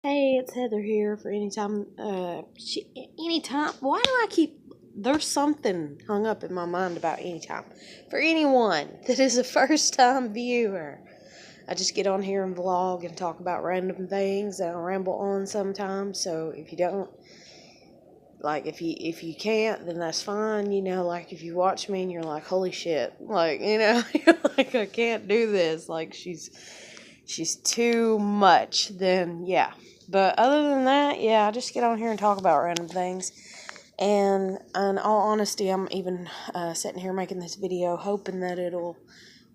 Hey, it's Heather here for anytime. Anytime. Why do I keep? There's something hung up in my mind about anytime. For anyone that is a first-time viewer, I just get on here and vlog and talk about random things and I'll ramble on sometimes. So if you don't like, if you can't, then that's fine. Like if you watch me and you're like, holy shit, like you're like, I can't do this. Like she's too much. Then yeah. But other than that, yeah, I just get on here and talk about random things. And in all honesty, I'm even sitting here making this video hoping that it'll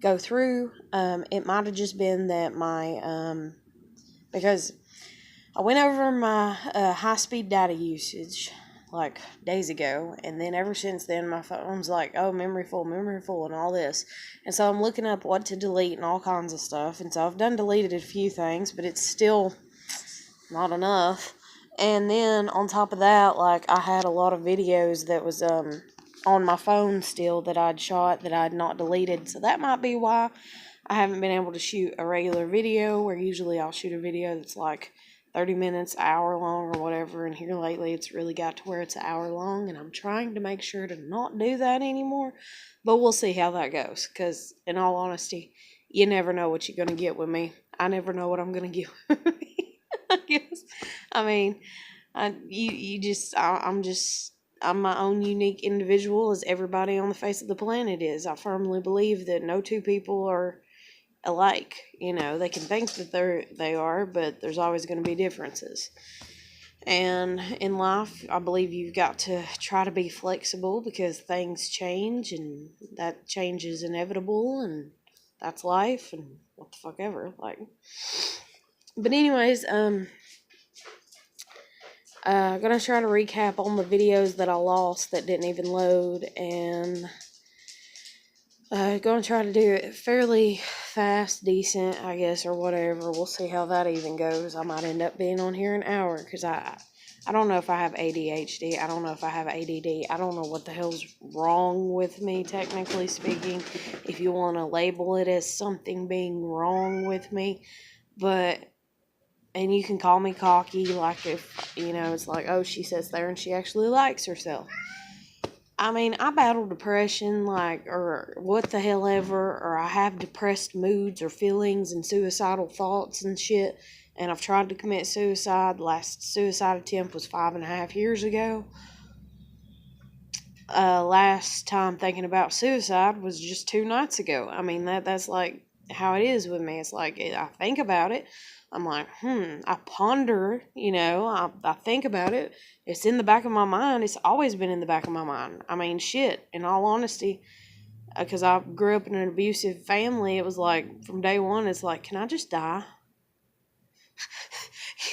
go through. It might have just been that because I went over my high-speed data usage like days ago, and then ever since then my phone's like, oh, memory full, and all this. And so I'm looking up what to delete and all kinds of stuff. And so I've deleted a few things, but it's still not enough. And then on top of that, like, I had a lot of videos that was on my phone still that I'd shot that I'd not deleted. So that might be why I haven't been able to shoot a regular video, where usually I'll shoot a video that's like 30 minutes, hour long or whatever. And here lately it's really got to where it's an hour long, and I'm trying to make sure to not do that anymore. But we'll see how that goes, because in all honesty, you never know what you're going to get with me. I never know what I'm going to get with me. I guess. I mean, I'm my own unique individual, as everybody on the face of the planet is. I firmly believe that no two people are alike. They can think that they are, but there's always going to be differences. And in life, I believe you've got to try to be flexible, because things change, and that change is inevitable, and that's life, and what the fuck ever. But anyways, gonna try to recap on the videos that I lost that didn't even load, and gonna try to do it fairly fast, decent, I guess, or whatever. We'll see how that even goes. I might end up being on here an hour, because I don't know if I have ADHD. I don't know if I have ADD. I don't know what the hell's wrong with me, technically speaking, if you want to label it as something being wrong with me. And you can call me cocky, like if, it's like, oh, she sits there and she actually likes herself. I mean, I battle depression, or what the hell ever, or I have depressed moods or feelings and suicidal thoughts and shit, and I've tried to commit suicide. The last suicide attempt was 5.5 years ago. Last time thinking about suicide was just 2 nights ago. I mean, that's like how it is with me. It's like, I think about it. I'm like, I ponder, I think about it. It's in the back of my mind. It's always been in the back of my mind. I mean, shit, in all honesty, because I grew up in an abusive family, it was like, from day one, it's like, can I just die?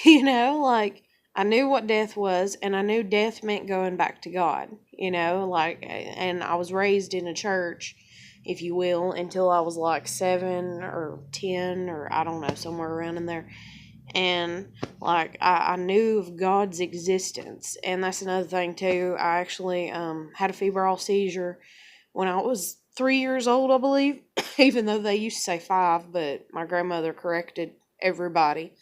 I knew what death was, and I knew death meant going back to God, and I was raised in a church, if you will, until I was like 7 or 10, or I don't know, somewhere around in there. And I knew of God's existence. And that's another thing too. I actually had a febrile seizure when I was 3 years old, I believe, even though they used to say 5, but my grandmother corrected everybody.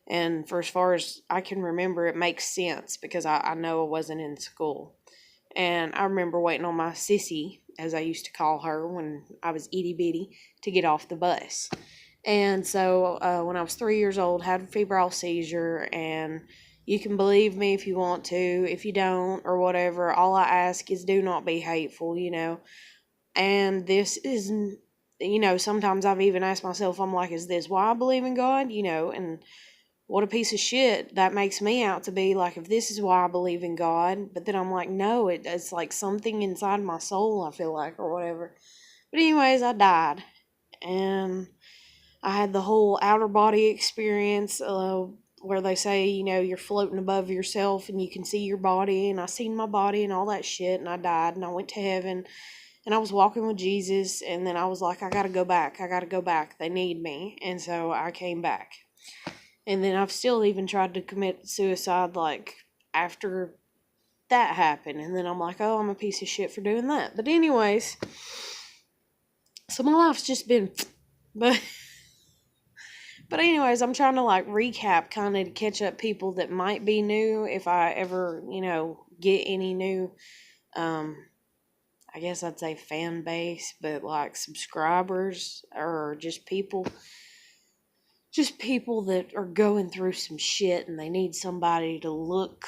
And for as far as I can remember, it makes sense, because I know I wasn't in school. And I remember waiting on my sissy, as I used to call her when I was itty bitty, to get off the bus. And so when I was 3 years old, had a febrile seizure, and you can believe me if you want to. If you don't, or whatever, all I ask is do not be hateful, And this is, sometimes I've even asked myself, I'm like, is this why I believe in God? And what a piece of shit that makes me out to be, like, if this is why I believe in God. But then I'm like, no, it's like something inside my soul, I feel like, or whatever. But anyways, I died, and I had the whole outer body experience, where they say, you're floating above yourself and you can see your body, and I seen my body and all that shit, and I died, and I went to heaven, and I was walking with Jesus, and then I was like, I gotta go back, they need me. And so I came back. And then I've still even tried to commit suicide, like, after that happened. And then I'm like, oh, I'm a piece of shit for doing that. But anyways, so my life's just been, but But anyways, I'm trying to like recap kind of to catch up people that might be new if I ever, get any new, I guess I'd say fan base, but like subscribers or just people that are going through some shit and they need somebody to look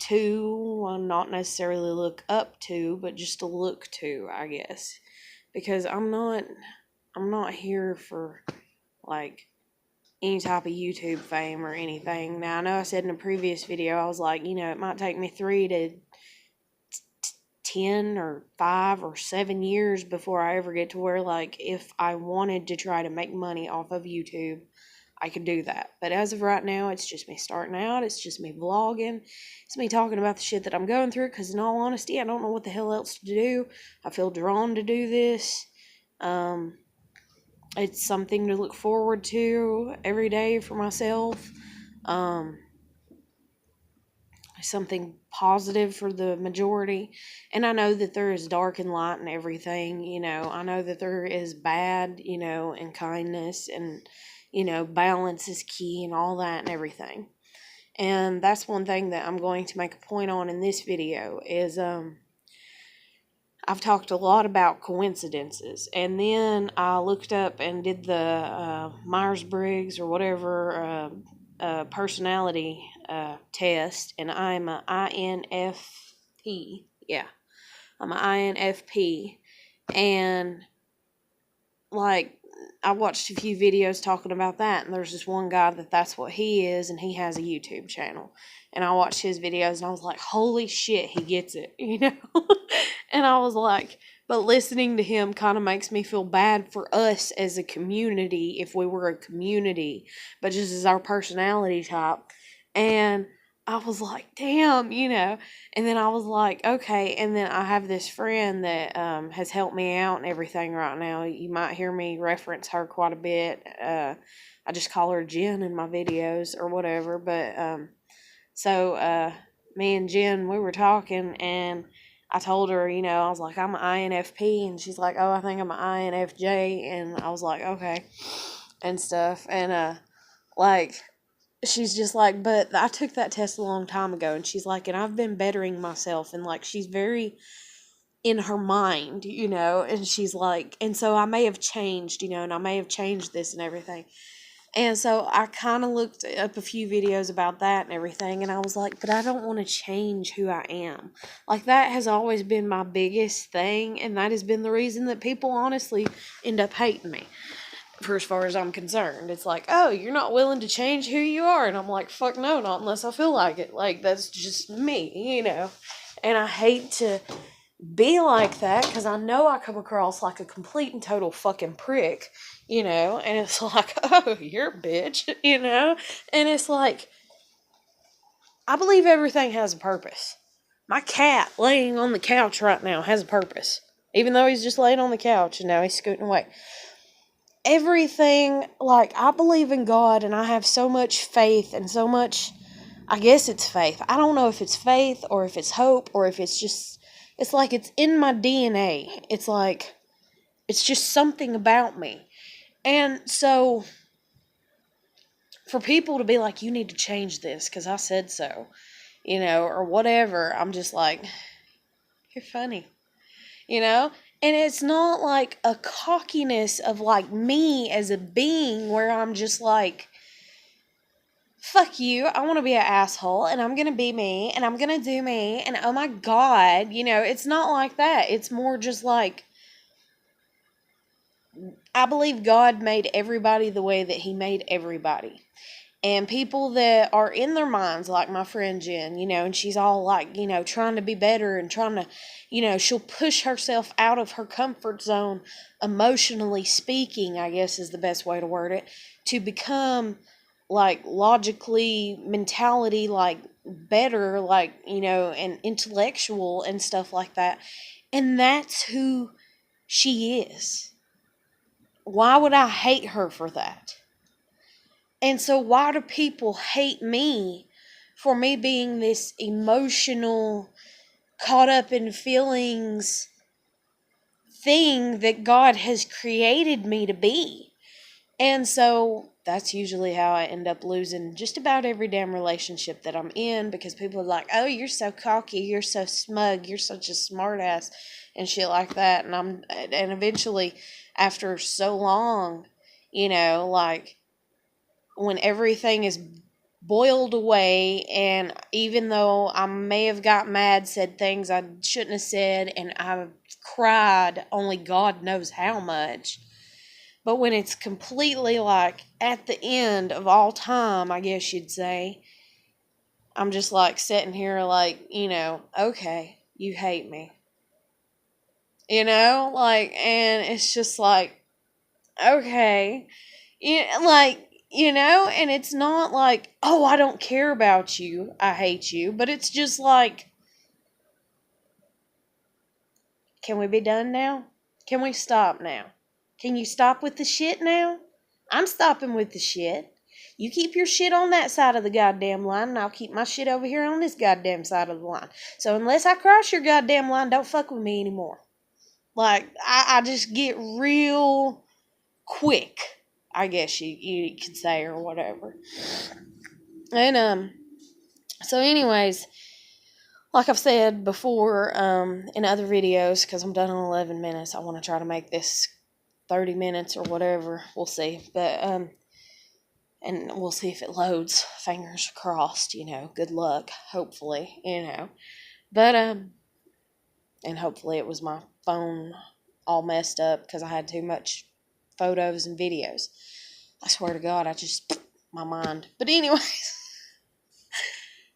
to, well, not necessarily look up to, but just to look to, I guess. Because I'm not here for like any type of YouTube fame or anything. Now I know I said in a previous video I was like, it might take me 3 to 10 or 5 or 7 years before I ever get to where, like, if I wanted to try to make money off of YouTube, I could do that. But as of right now, it's just me starting out. It's just me vlogging. It's me talking about the shit that I'm going through, because in all honesty, I don't know what the hell else to do. I feel drawn to do this. It's something to look forward to every day for myself. Something positive for the majority. And I know that there is dark and light and everything, I know that there is bad, and kindness, and, balance is key and all that and everything. And that's one thing that I'm going to make a point on in this video is, I've talked a lot about coincidences, and then I looked up and did the Myers-Briggs or whatever personality test, and I'm an INFP. Yeah, I'm an INFP, and like I watched a few videos talking about that, and there's this one guy that's what he is, and he has a YouTube channel, and I watched his videos, and I was like, holy shit, he gets it, and I was like, but listening to him kind of makes me feel bad for us as a community, if we were a community, but just as our personality type. And I was like, damn, and then I was like, okay. And then I have this friend that has helped me out and everything right now. You might hear me reference her quite a bit. I just call her Jen in my videos or whatever. But so me and Jen, we were talking, and I told her, I was like, I'm an INFP, and she's like, oh, I think I'm an INFJ, and I was like, okay, and stuff, and like, she's just like, but I took that test a long time ago, and she's like, and I've been bettering myself, and like, she's very in her mind, and she's like, and so I may have changed, and I may have changed this and everything. And so I kind of looked up a few videos about that and everything, and I was like, but I don't want to change who I am. Like, that has always been my biggest thing, and that has been the reason that people honestly end up hating me, for as far as I'm concerned. It's like, oh, you're not willing to change who you are, and I'm like, fuck no, not unless I feel like it. Like, that's just me, and I hate to be like that, because I know I come across like a complete and total fucking prick, and it's like, oh, you're a bitch, and it's like, I believe everything has a purpose. My cat laying on the couch right now has a purpose, even though he's just laying on the couch and now he's scooting away. Everything, like, I believe in God, and I have so much faith and so much, I guess it's faith. I don't know if it's faith or if it's hope or if it's just, it's like it's in my DNA. It's like, it's just something about me. And so, for people to be like, you need to change this because I said so, or whatever, I'm just like, you're funny, And it's not like a cockiness of like me as a being where I'm just like, fuck you, I want to be an asshole, and I'm going to be me, and I'm going to do me, and oh my God, it's not like that. It's more just like, I believe God made everybody the way that he made everybody. And people that are in their minds, like my friend Jen, and she's all like, trying to be better and trying to, she'll push herself out of her comfort zone, emotionally speaking, I guess is the best way to word it, to become like logically, mentality, like better, like, and intellectual and stuff like that. And that's who she is. Why would I hate her for that? And so why do people hate me for me being this emotional, caught up in feelings thing that God has created me to be? And so that's usually how I end up losing just about every damn relationship that I'm in, because people are like, oh, you're so cocky, you're so smug, you're such a smartass and shit like that. And eventually, after so long, like, when everything is boiled away, and even though I may have got mad, said things I shouldn't have said, and I've cried only God knows how much, but when it's completely like at the end of all time, I guess you'd say, I'm just like sitting here like, okay, you hate me. Like, and it's just like, okay. And it's not like, oh, I don't care about you, I hate you, but it's just like, can we be done now? Can we stop now? Can you stop with the shit now? I'm stopping with the shit. You keep your shit on that side of the goddamn line, and I'll keep my shit over here on this goddamn side of the line. So unless I cross your goddamn line, don't fuck with me anymore. Like, I just get real quick, I guess you could say, or whatever. And, so anyways, like I've said before, in other videos, because I'm done in 11 minutes, I want to try to make this 30 minutes or whatever. We'll see. But, and we'll see if it loads. Fingers crossed, good luck, hopefully, But, and hopefully it was my phone all messed up because I had too much photos and videos. I swear to God, my mind. But anyways,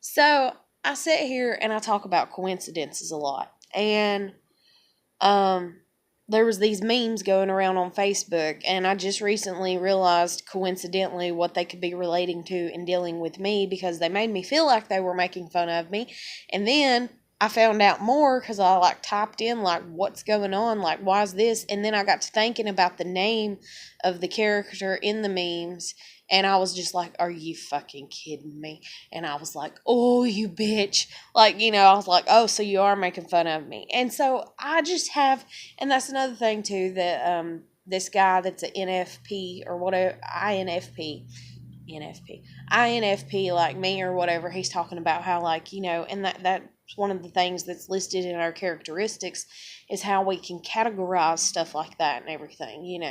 so I sit here and I talk about coincidences a lot. And there was these memes going around on Facebook, and I just recently realized coincidentally what they could be relating to in dealing with me, because they made me feel like they were making fun of me. And then I found out more because I like typed in like, what's going on, like, why is this? And then I got to thinking about the name of the character in the memes, and I was just like, are you fucking kidding me? And I was like, oh, you bitch. Like, I was like, oh, so you are making fun of me. And so I just have, and that's another thing too, that this guy that's an NFP or whatever, INFP like me or whatever, he's talking about how, like, and that's one of the things that's listed in our characteristics is how we can categorize stuff like that and everything,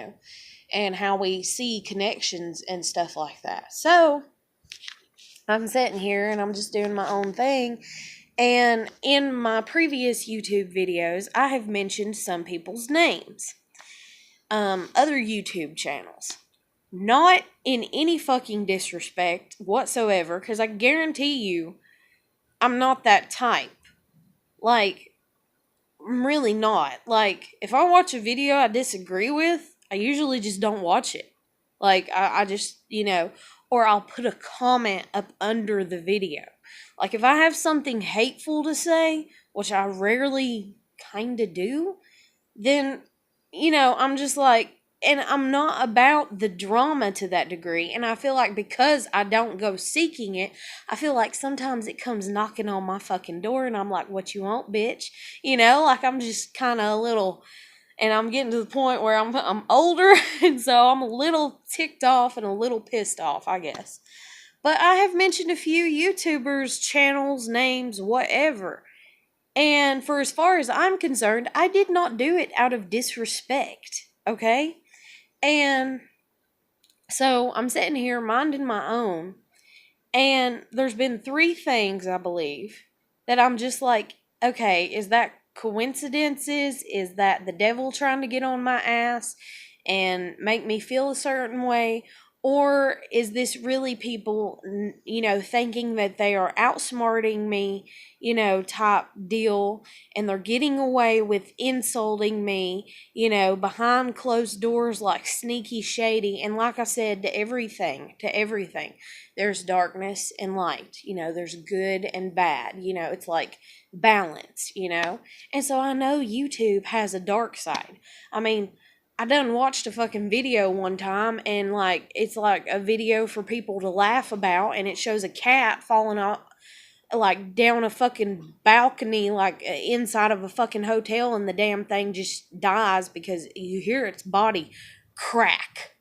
and how we see connections and stuff like that. So I'm sitting here and I'm just doing my own thing. And in my previous YouTube videos, I have mentioned some people's names. Other YouTube channels. Not in any fucking disrespect whatsoever, because I guarantee you I'm not that type. Like, I'm really not. Like, if I watch a video I disagree with, I usually just don't watch it. Like, I just, or I'll put a comment up under the video. Like, if I have something hateful to say, which I rarely kind of do, then, I'm just like, and I'm not about the drama to that degree. And I feel like because I don't go seeking it, I feel like sometimes it comes knocking on my fucking door and I'm like, what you want, bitch? Like I'm just kind of a little, and I'm getting to the point where I'm older, and so I'm a little ticked off and a little pissed off, I guess. But I have mentioned a few YouTubers, channels, names, whatever. And for as far as I'm concerned, I did not do it out of disrespect, okay? And so I'm sitting here minding my own, and there's been 3 things, I believe, that I'm just like, okay, is that coincidences? Is that the devil trying to get on my ass and make me feel a certain way? Or is this really people, thinking that they are outsmarting me, type deal, and they're getting away with insulting me, behind closed doors, like sneaky, shady. And like I said, to everything, there's darkness and light, there's good and bad, it's like balance, And so I know YouTube has a dark side. I mean, I done watched a fucking video one time, and like it's like a video for people to laugh about, and it shows a cat falling off like down a fucking balcony, like inside of a fucking hotel, and the damn thing just dies because you hear its body crack.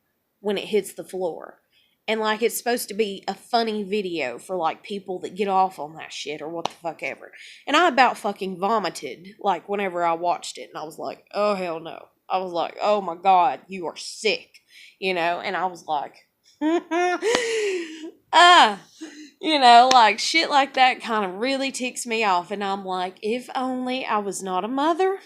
when it hits the floor. And, like, it's supposed to be a funny video for, like, people that get off on that shit or what the fuck ever. And I about fucking vomited, like, whenever I watched it. And I was like, oh, hell no. I was like, oh, my God, you are sick. You know? And I was like, you know, like, shit like that kind of really ticks me off. And I'm like, if only I was not a mother.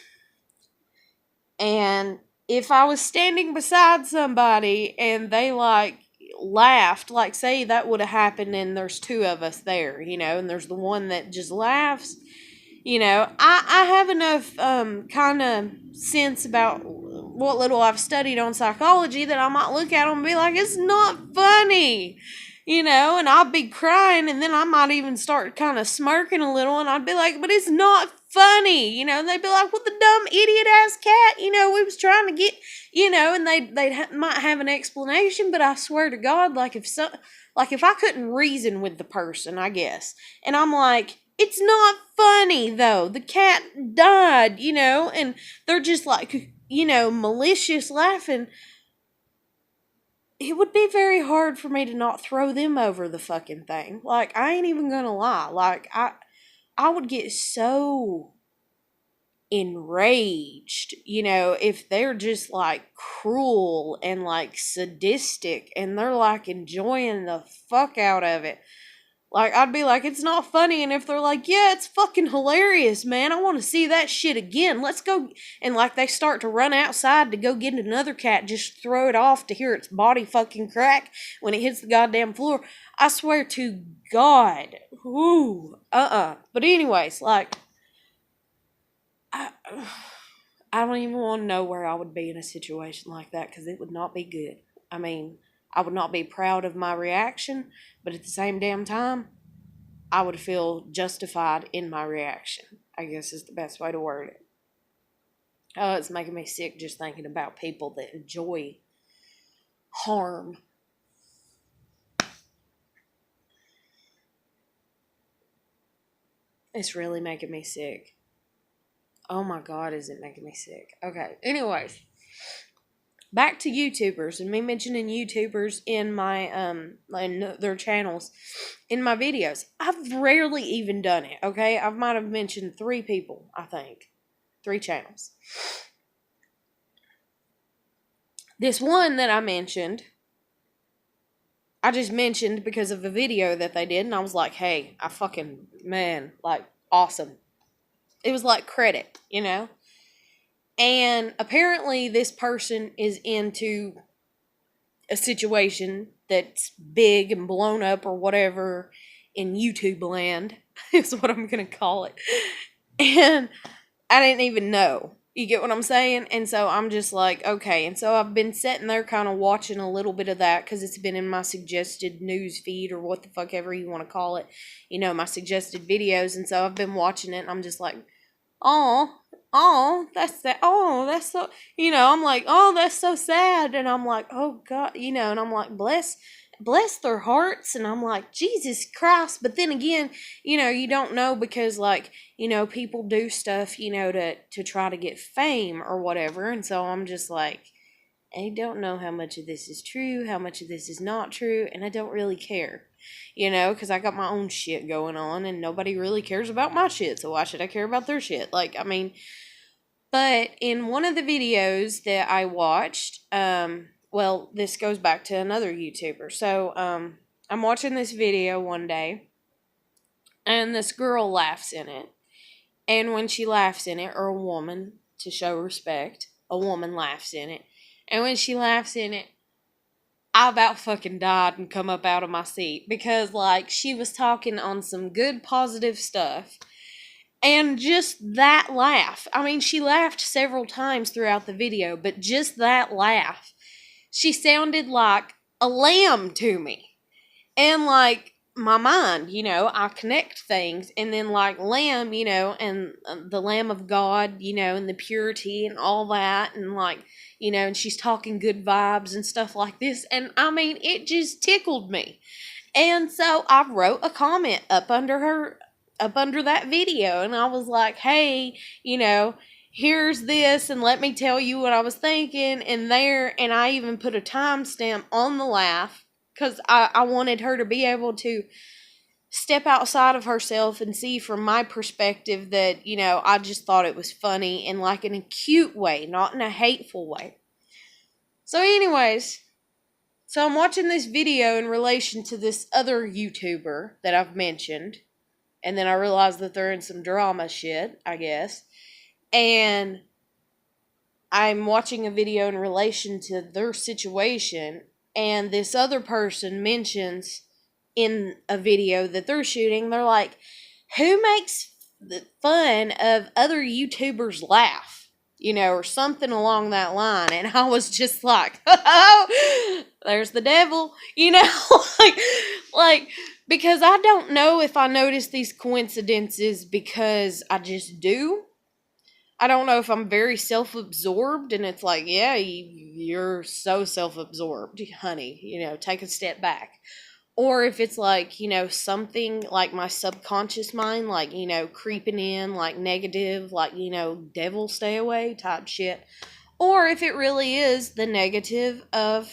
And if I was standing beside somebody and they, like, laughed, like, say that would have happened and there's two of us there, you know, and there's the one that just laughs, you know, I have enough kind of sense about what little I've studied on psychology that I might look at them and be like, it's not funny, you know, and I'll be crying, and then I might even start kind of smirking a little, and I'd be like, but it's not funny, you know, and they'd be like, what the dumb idiot ass cat, you know, we was trying to get, you know, and might have an explanation, but I swear to God, like, if I couldn't reason with the person, I guess, and I'm like, it's not funny, though, the cat died, you know, and they're just like, you know, malicious laughing, it would be very hard for me to not throw them over the fucking thing. Like, I ain't even gonna lie. Like, I would get so enraged, you know, if they're just, like, cruel and, like, sadistic and they're, like, enjoying the fuck out of it. Like, I'd be like, it's not funny. And if they're like, yeah, it's fucking hilarious, man, I want to see that shit again. Let's go. And, like, they start to run outside to go get another cat, just throw it off to hear its body fucking crack when it hits the goddamn floor. I swear to God. Ooh. But anyways, like, I don't even want to know where I would be in a situation like that, because it would not be good. I mean, I would not be proud of my reaction, but at the same damn time, I would feel justified in my reaction, I guess is the best way to word it. Oh, it's making me sick just thinking about people that enjoy harm. It's really making me sick. Oh my God, is it making me sick? Okay, anyways. Back to YouTubers and me mentioning YouTubers in my in their channels in my videos. I've rarely even done it, okay? I might have mentioned 3 people, I think. 3 channels. This one that I mentioned, I just mentioned because of a video that they did, and I was like, hey, man, like, awesome. It was like credit, you know? And apparently this person is into a situation that's big and blown up or whatever in YouTube land, is what I'm going to call it. And I didn't even know. You get what I'm saying? And so I'm just like, okay. And so I've been sitting there kind of watching a little bit of that because it's been in my suggested news feed or what the fuck ever you want to call it. You know, my suggested videos. And so I've been watching it and I'm just like, that's so, you know, I'm like, oh, that's so sad. And I'm like, oh God, you know, and I'm like, bless their hearts. And I'm like, Jesus Christ. But then again, you know, you don't know because, like, you know, people do stuff, you know, to try to get fame or whatever. And so I'm just like, I don't know how much of this is true, how much of this is not true, and I don't really care, you know, because I got my own shit going on, and nobody really cares about my shit, so why should I care about their shit? Like, I mean, but in one of the videos that I watched, well, this goes back to another YouTuber, so, I'm watching this video one day, and this girl laughs in it, and when she laughs in it, or a woman, to show respect, a woman laughs in it, and when she laughs in it, I about fucking died and come up out of my seat. Because, like, she was talking on some good positive stuff. And just that laugh. I mean, she laughed several times throughout the video. But just that laugh. She sounded like a lamb to me. And, like, my mind, you know, I connect things. And then, like, lamb, you know, and the Lamb of God, you know, and the purity and all that. And, like, you know, and she's talking good vibes and stuff like this. And, I mean, it just tickled me. And so I wrote a comment up under that video. And I was like, hey, you know, here's this, and let me tell you what I was thinking, and I even put a timestamp on the laugh, because I wanted her to be able to step outside of herself and see from my perspective that, I just thought it was funny in like in a cute way, not in a hateful way. So anyways, so I'm watching this video in relation to this other YouTuber that I've mentioned, and then I realized that they're in some drama shit, I guess, and I'm watching a video in relation to their situation, and this other person mentions in a video that they're shooting, they're like, who makes fun of other YouTubers laugh? Or something along that line. And I was just like, oh, there's the devil, like, because I don't know if I notice these coincidences because I just do. I don't know if I'm very self-absorbed, and it's like, yeah, you're so self-absorbed, honey, take a step back. Or if it's like, something like my subconscious mind, like, creeping in, like negative, like, devil stay away type shit. Or if it really is the negative of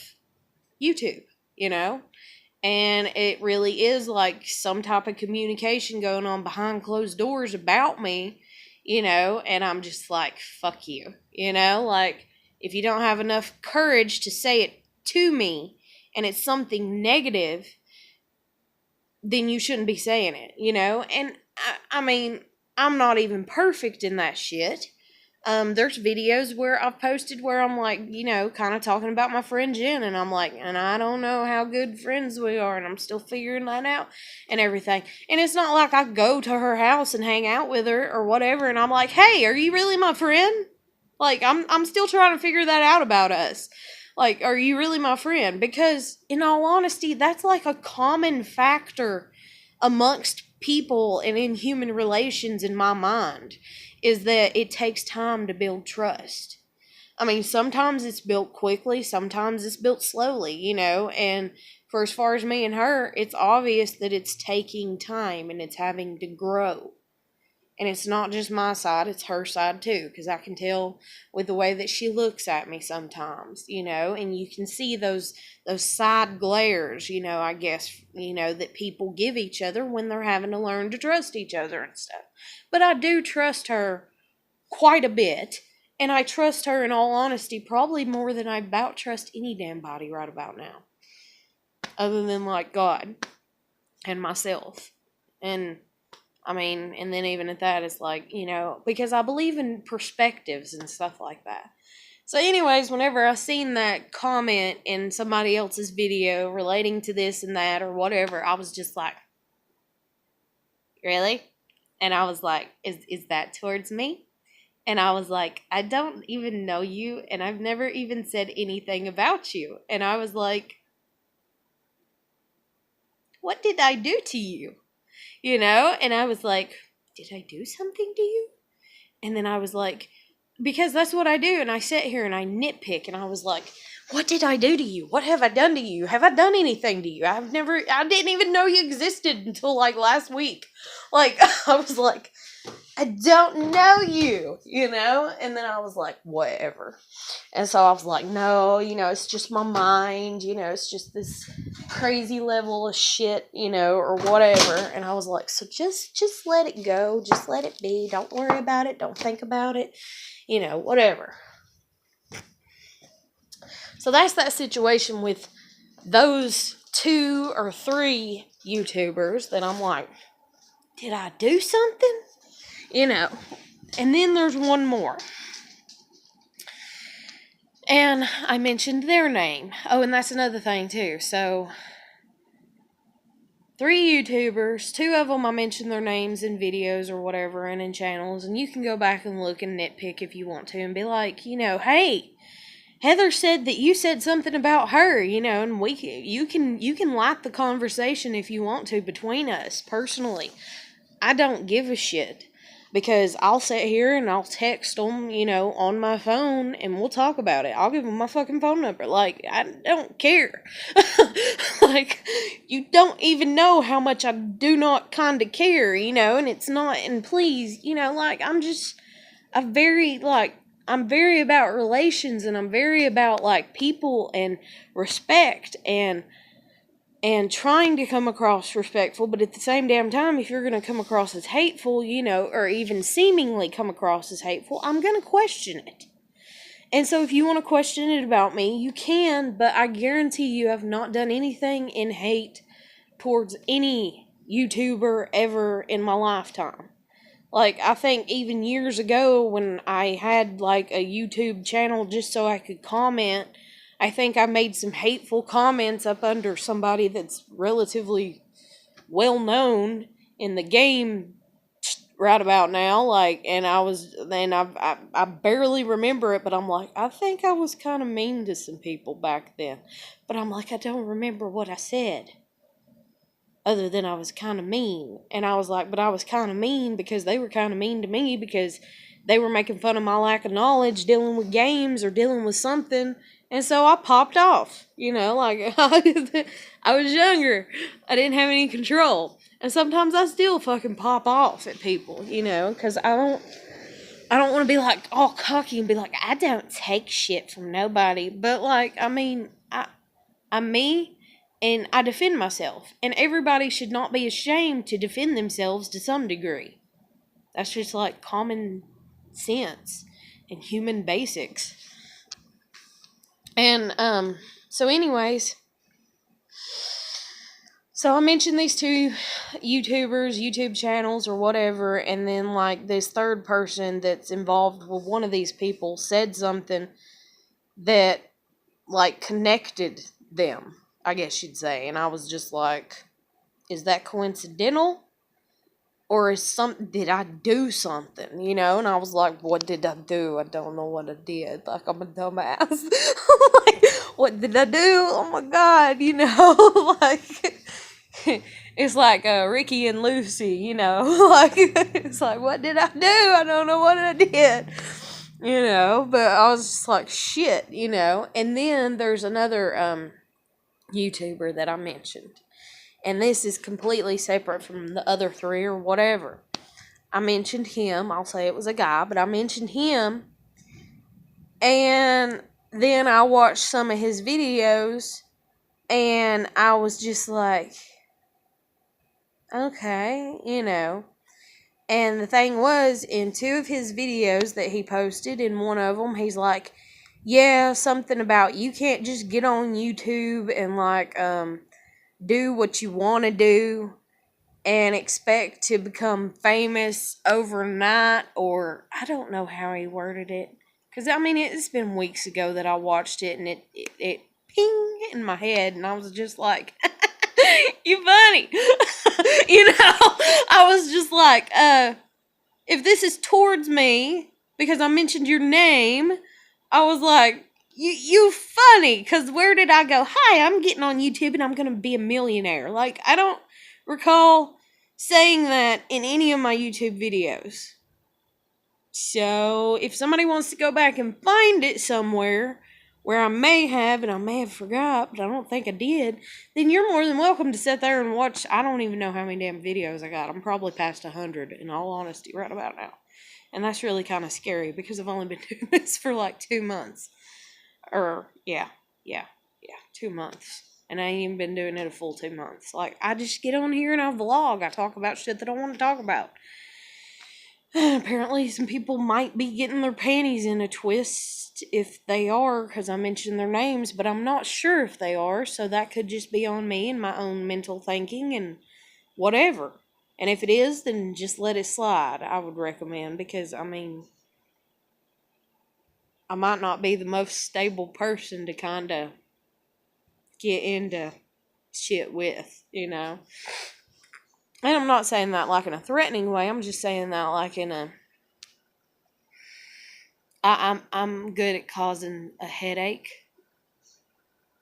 YouTube, and it really is like some type of communication going on behind closed doors about me, and I'm just like, fuck you, like, if you don't have enough courage to say it to me and it's something negative, then you shouldn't be saying it, and I mean, I'm not even perfect in that shit. There's videos where I've posted where I'm like, kind of talking about my friend Jen, and I'm like, and I don't know how good friends we are, and I'm still figuring that out and everything. And it's not like I go to her house and hang out with her or whatever, and I'm like, hey, are you really my friend? Like, I'm still trying to figure that out about us. Like, are you really my friend? Because, in all honesty, that's like a common factor amongst people and in human relations in my mind, is that it takes time to build trust. I mean, sometimes it's built quickly, sometimes it's built slowly, and for as far as me and her, it's obvious that it's taking time and it's having to grow. And it's not just my side, it's her side too, because I can tell with the way that she looks at me sometimes, and you can see those side glares, I guess, that people give each other when they're having to learn to trust each other and stuff. But I do trust her quite a bit, and I trust her, in all honesty, probably more than I about trust any damn body right about now. Other than, like, God and myself. And I mean, and then even at that, it's like, because I believe in perspectives and stuff like that. So anyways, whenever I seen that comment in somebody else's video relating to this and that or whatever, I was just like, really? And I was like, is that towards me? And I was like, I don't even know you, and I've never even said anything about you. And I was like, what did I do to you? And I was like, did I do something to you? And then I was like, because that's what I do. And I sit here and I nitpick, and I was like, what did I do to you? What have I done to you? Have I done anything to you? I didn't even know you existed until like last week. Like, I was like, I don't know you, And then I was like, whatever. And so I was like, no, it's just my mind, it's just this crazy level of shit, or whatever. And I was like, so just let it go. Just let it be. Don't worry about it. Don't think about it. Whatever. So that's that situation with those 2 or 3 YouTubers that I'm like, did I do something? And then there's one more. And I mentioned their name. Oh, and that's another thing too. So, 3 YouTubers, 2 of them I mentioned their names in videos or whatever and in channels, and you can go back and look and nitpick if you want to and be like, hey, Heather said that you said something about her, and you can light the conversation if you want to between us personally. I don't give a shit. Because I'll sit here and I'll text them, on my phone, and we'll talk about it. I'll give them my fucking phone number. Like, I don't care. Like, you don't even know how much I do not kind of care, and it's not, and please, like, I'm very about relations, and I'm very about like people and respect and trying to come across respectful, but at the same damn time, if you're going to come across as hateful, you know, or even seemingly come across as hateful, I'm going to question it. And so if you want to question it about me, you can, but I guarantee you I've not done anything in hate towards any YouTuber ever in my lifetime. Like, I think even years ago when I had, like, a YouTube channel just so I could comment, I think I made some hateful comments up under somebody that's relatively well known in the game right about now. Like, and I barely remember it, but I'm like, I think I was kind of mean to some people back then. But I'm like, I don't remember what I said, other than I was kind of mean. And I was like, but I was kind of mean because they were kind of mean to me because they were making fun of my lack of knowledge dealing with games or dealing with something. And so I popped off, you know, like I was younger. I didn't have any control. And sometimes I still fucking pop off at people, you know, because I don't want to be like all cocky and be like, I don't take shit from nobody. But like, I mean, I'm me. And I defend myself. And everybody should not be ashamed to defend themselves to some degree. That's just like common sense and human basics. And, so anyways, so I mentioned these two YouTubers, YouTube channels or whatever, and then like this third person that's involved with one of these people said something that like connected them, I guess you'd say. And I was just like, is that coincidental? Or did I do something, you know? And I was like, what did I do? I don't know what I did. Like, I'm a dumbass. Like, what did I do? Oh my God, you know? Like, it's like Ricky and Lucy, you know? Like, it's like, what did I do? I don't know what I did. You know? But I was just like, shit, you know? And then there's another YouTuber that I mentioned. And this is completely separate from the other three or whatever. I mentioned him. I'll say it was a guy, but I mentioned him. And then I watched some of his videos. And I was just like, okay, you know. And the thing was, in two of his videos that he posted, in one of them, he's like, yeah, something about you can't just get on YouTube and like, do what you want to do and expect to become famous overnight, or I don't know how he worded it, because I mean it's been weeks ago that I watched it, and it ping in my head, and I was just like, you funny. You know, I was just like, if this is towards me because I mentioned your name, I was like, you funny, because where did I go? Hi, I'm getting on YouTube and I'm going to be a millionaire. Like, I don't recall saying that in any of my YouTube videos. So, if somebody wants to go back and find it somewhere where I may have, and I may have forgot, but I don't think I did, then you're more than welcome to sit there and watch. I don't even know how many damn videos I got. I'm probably past 100, in all honesty, right about now. And that's really kind of scary because I've only been doing this for like 2 months. Or, yeah, 2 months. And I ain't even been doing it a full 2 months. Like, I just get on here and I vlog. I talk about shit that I want to talk about. And apparently some people might be getting their panties in a twist if they are, because I mentioned their names, but I'm not sure if they are, so that could just be on me and my own mental thinking and whatever. And if it is, then just let it slide, I would recommend, because, I mean, I might not be the most stable person to kind of get into shit with, you know. And I'm not saying that like in a threatening way. I'm just saying that like in a, I'm good at causing a headache,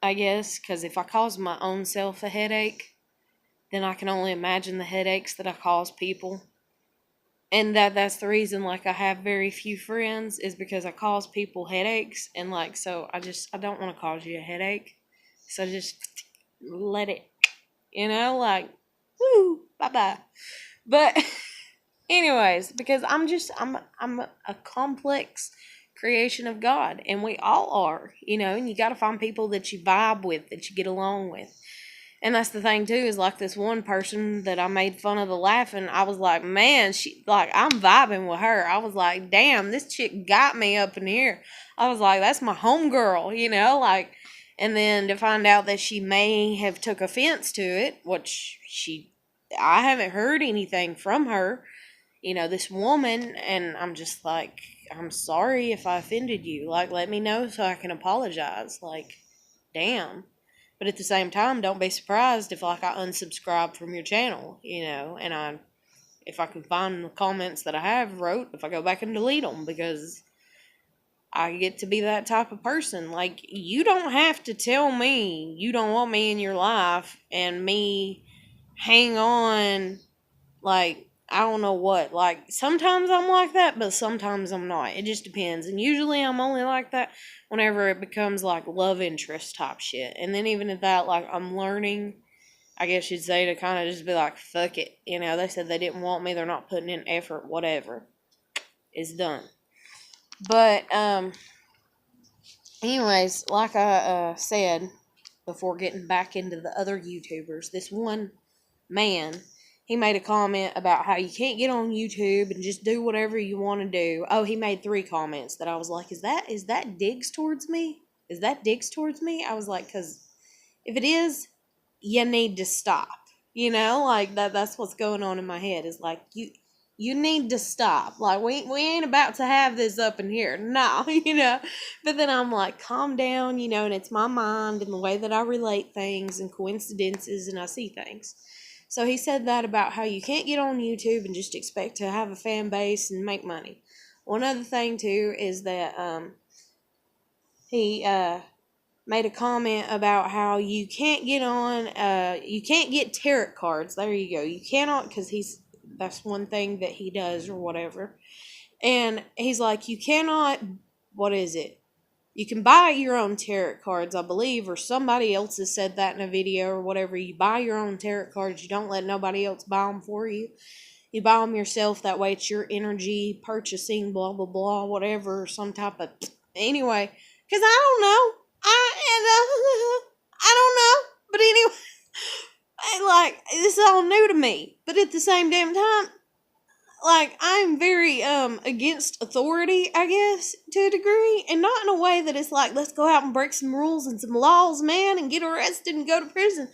I guess, because if I cause my own self a headache, then I can only imagine the headaches that I cause people. And that's the reason, like, I have very few friends, is because I cause people headaches, and, like, so I don't want to cause you a headache, so just let it, you know, like, woo, bye-bye. But, Anyways, because I'm a complex creation of God, and we all are, and you got to find people that you vibe with, that you get along with. And that's the thing too, is like this one person that I made fun of the laughing, I was like, man, I'm vibing with her. I was like, damn, this chick got me up in here. I was like, that's my homegirl, and then to find out that she may have took offense to it, which I haven't heard anything from her, this woman, and I'm just like, I'm sorry if I offended you. Like, let me know so I can apologize. Like, damn. But at the same time, don't be surprised if, like, I unsubscribe from your channel, and if I can find the comments that I have wrote, if I go back and delete them, because I get to be that type of person. Like, you don't have to tell me you don't want me in your life and me hang on, like, I don't know what. Like, sometimes I'm like that, but sometimes I'm not. It just depends. And usually I'm only like that whenever it becomes, like, love interest type shit. And then even at that, like, I'm learning, I guess you'd say, to kind of just be like, fuck it. They said they didn't want me. They're not putting in effort. Whatever. It's done. But, anyways, like I said before getting back into the other YouTubers, this one man, he made a comment about how you can't get on YouTube and just do whatever you want to do. Oh, he made 3 comments that I was like, is that digs towards me? Is that digs towards me? I was like, because if it is, you need to stop. Like that's what's going on in my head, is like, you need to stop. Like, we ain't about to have this up in here. No, But then I'm like, calm down, and it's my mind and the way that I relate things and coincidences and I see things. So he said that about how you can't get on YouTube and just expect to have a fan base and make money. One other thing too is that he made a comment about how you can't get on, you can't get tarot cards. There you go. You cannot, because that's one thing that he does or whatever. And he's like, you cannot, what is it? You can buy your own tarot cards, I believe, or somebody else has said that in a video or whatever. You buy your own tarot cards. You don't let nobody else buy them for you. You buy them yourself. That way it's your energy purchasing, blah, blah, blah, whatever, some type of... Anyway, because I don't know. I don't know. But anyway, like, this is all new to me. But at the same damn time, like, I'm very against authority, I guess, to a degree, and not in a way that it's like, let's go out and break some rules and some laws, man, and get arrested and go to prison.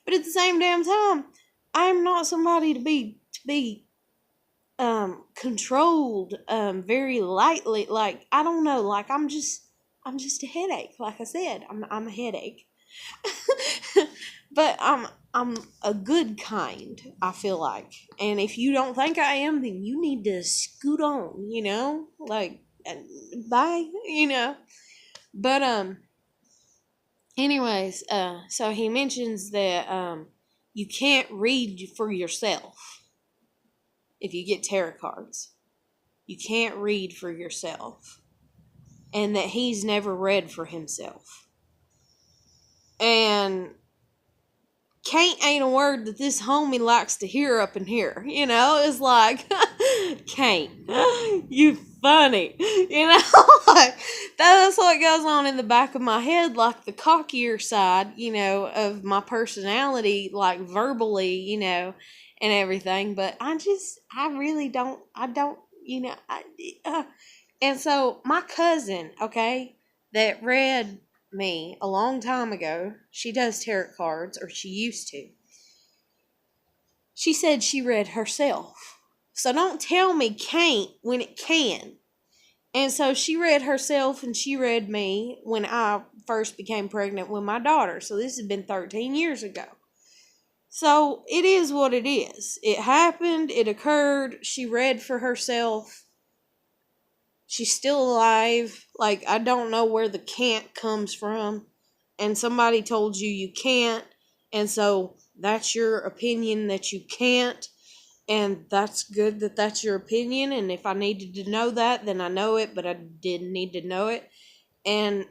But at the same damn time, I'm not somebody to be controlled very lightly. Like, I don't know, like, I'm just a headache. Like I said, I'm a headache. But I'm a good kind, I feel like. And if you don't think I am, then you need to scoot on, like, bye, But anyways, so he mentions that you can't read for yourself if you get tarot cards. You can't read for yourself. And that he's never read for himself. And can't ain't a word that this homie likes to hear up in here. It's like, can't. You funny. Like, that's what goes on in the back of my head, like the cockier side, of my personality, like verbally, and everything. But I really don't, and so my cousin, okay, that read me a long time ago, she does tarot cards, or she used to. She said she read herself. So don't tell me can't when it can. And so she read herself and she read me when I first became pregnant with my daughter. So this has been 13 years ago. So it is what it is. It happened. It occurred. She read for herself. She's still alive. Like, I don't know where the can't comes from. And somebody told you can't. And so that's your opinion that you can't. And that's good that that's your opinion. And if I needed to know that, then I know it. But I didn't need to know it. And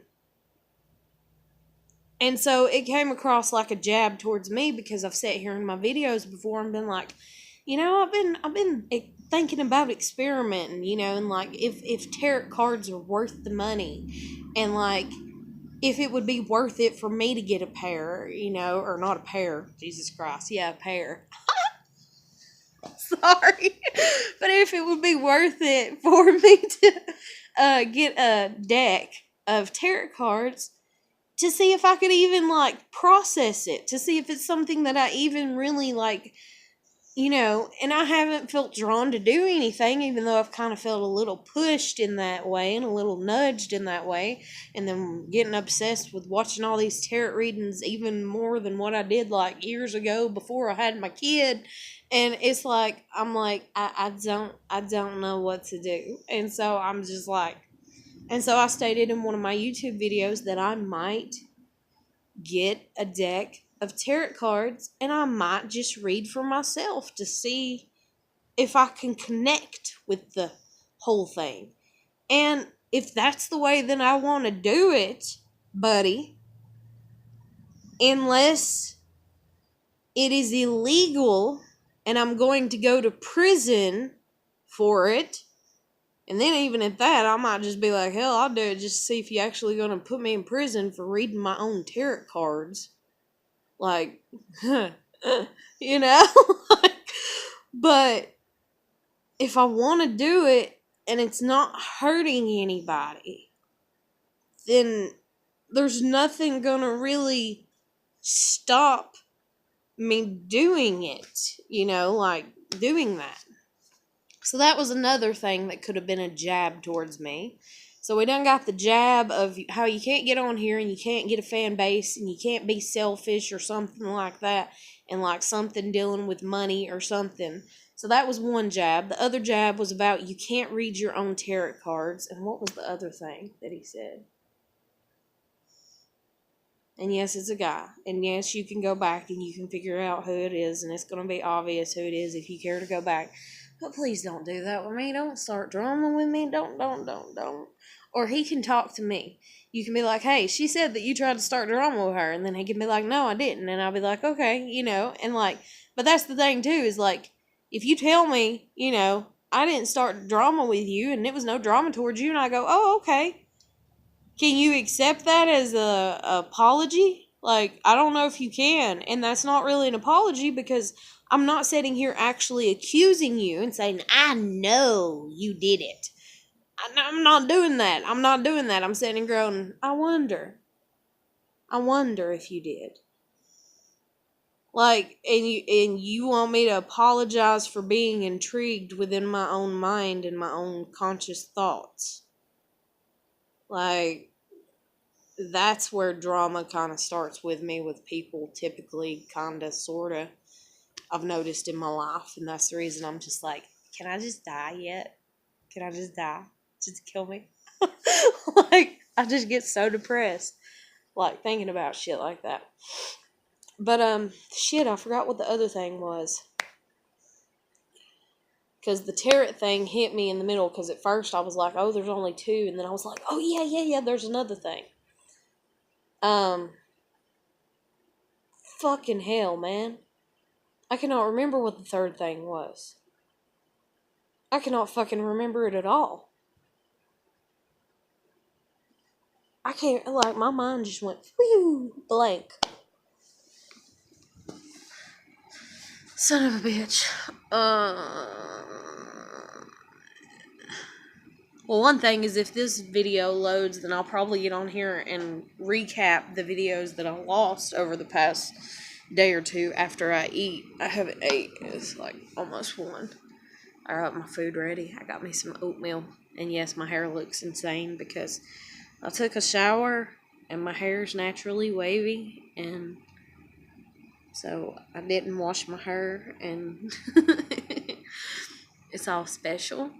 so it came across like a jab towards me, because I've sat here in my videos before and been like, I've been thinking about experimenting, and like if tarot cards are worth the money, and like if it would be worth it for me to get a pair, or not a pair, Jesus Christ, yeah, a pair. Sorry, but if it would be worth it for me to get a deck of tarot cards to see if I could even like process it, to see if it's something that I even really like, and I haven't felt drawn to do anything, even though I've kind of felt a little pushed in that way and a little nudged in that way, and then getting obsessed with watching all these tarot readings even more than what I did like years ago before I had my kid. And it's like, I'm like, I don't know what to do. And so I'm just like, and so I stated in one of my YouTube videos that I might get a deck of tarot cards and I might just read for myself to see if I can connect with the whole thing. And if that's the way that I want to do it, buddy, unless it is illegal and I'm going to go to prison for it, and then even at that, I might just be like, hell, I'll do it just to see if you're actually going to put me in prison for reading my own tarot cards. Like, you know? But if I want to do it and it's not hurting anybody, then there's nothing going to really stop me doing it, like doing that. So that was another thing that could have been a jab towards me. So we done got the jab of how you can't get on here and you can't get a fan base and you can't be selfish or something like that, and like something dealing with money or something. So that was one jab. The other jab was about you can't read your own tarot cards. And what was the other thing that he said? And yes, it's a guy. And yes, you can go back and you can figure out who it is, and it's going to be obvious who it is if you care to go back. But please don't do that with me. Don't start drama with me. Don't. Or he can talk to me. You can be like, hey, she said that you tried to start drama with her. And then he can be like, no, I didn't. And I'll be like, okay, and like, but that's the thing too, is like, if you tell me, I didn't start drama with you and it was no drama towards you, and I go, oh, okay. Can you accept that as a apology? Like, I don't know if you can. And that's not really an apology, because I'm not sitting here actually accusing you and saying, I know you did it. I'm not doing that. I'm sitting and going, I wonder if you did. Like, and you want me to apologize for being intrigued within my own mind and my own conscious thoughts. Like, that's where drama kind of starts with me, with people, typically, kind of, sort of, I've noticed in my life. And that's the reason I'm just like, can I just die yet? Can I just die? Just kill me? Like, I just get so depressed, like, thinking about shit like that. But, shit, I forgot what the other thing was. Because the tarot thing hit me in the middle, because at first I was like, oh, there's only two. And then I was like, oh, yeah, there's another thing. Fucking hell, man. I cannot remember what the third thing was. I cannot fucking remember it at all. I can't, like, my mind just went, whew, blank. Son of a bitch. Well, one thing is, if this video loads, then I'll probably get on here and recap the videos that I lost over the past day or two after I eat. I haven't ate. It's like almost 1. I got my food ready. I got me some oatmeal. And yes, my hair looks insane because I took a shower and my hair's naturally wavy. And so I didn't wash my hair, and it's all special.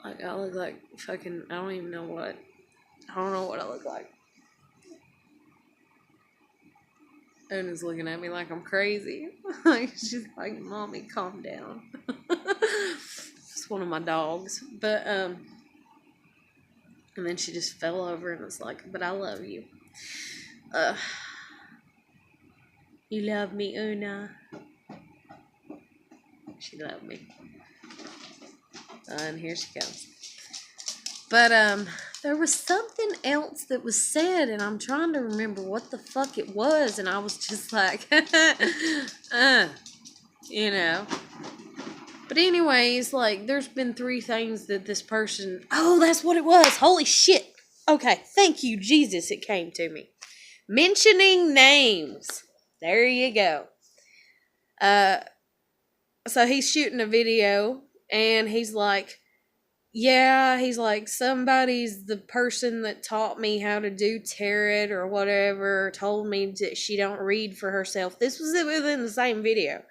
Like, I look like fucking, I don't know what I look like. Una's looking at me like I'm crazy. Like, she's like, Mommy, calm down. It's one of my dogs. But, and then she just fell over and was like, but I love you. You love me, Una. She loved me. And here she comes. But, there was something else that was said, and I'm trying to remember what the fuck it was, and I was just like, you know. But anyways, like, there's been 3 things that this person... Oh, that's what it was! Holy shit! Okay, thank you, Jesus, it came to me. Mentioning names. There you go. So he's shooting a video, and he's like, yeah, he's like, somebody's the person that taught me how to do tarot or whatever, told me that she don't read for herself. This was within the same video.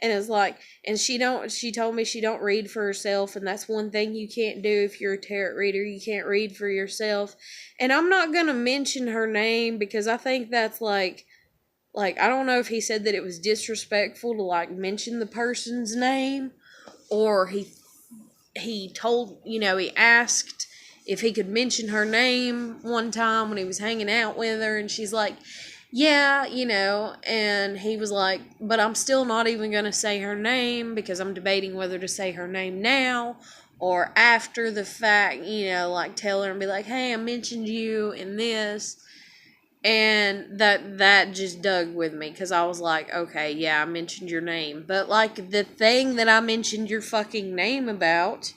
And it's like, and she told me she don't read for herself, and that's one thing you can't do if you're a tarot reader. You can't read for yourself. And I'm not going to mention her name because I think that's like, I don't know if he said that it was disrespectful to, like, mention the person's name, or he told, he asked if he could mention her name one time when he was hanging out with her, and she's like, yeah, and he was like, but I'm still not even going to say her name because I'm debating whether to say her name now or after the fact, like tell her and be like, hey, I mentioned you in this. And that just dug with me because I was like, okay, yeah, I mentioned your name. But, like, the thing that I mentioned your fucking name about,